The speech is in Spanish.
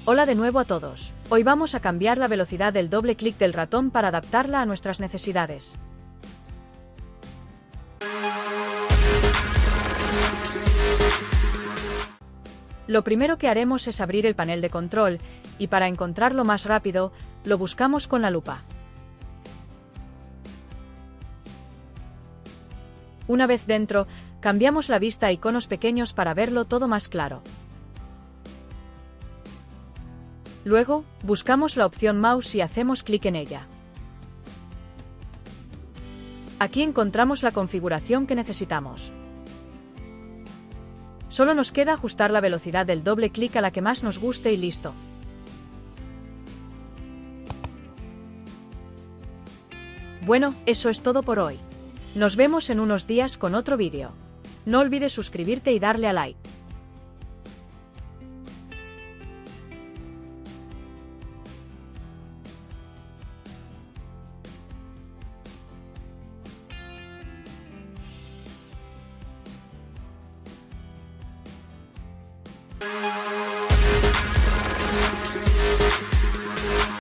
Hola de nuevo a todos. Hoy vamos a cambiar la velocidad del doble clic del ratón para adaptarla a nuestras necesidades. Lo primero que haremos es abrir el panel de control, y para encontrarlo más rápido, lo buscamos con la lupa. Una vez dentro, cambiamos la vista a iconos pequeños para verlo todo más claro. Luego, buscamos la opción mouse y hacemos clic en ella. Aquí encontramos la configuración que necesitamos. Solo nos queda ajustar la velocidad del doble clic a la que más nos guste y listo. Bueno, eso es todo por hoy. Nos vemos en unos días con otro vídeo. No olvides suscribirte y darle a like.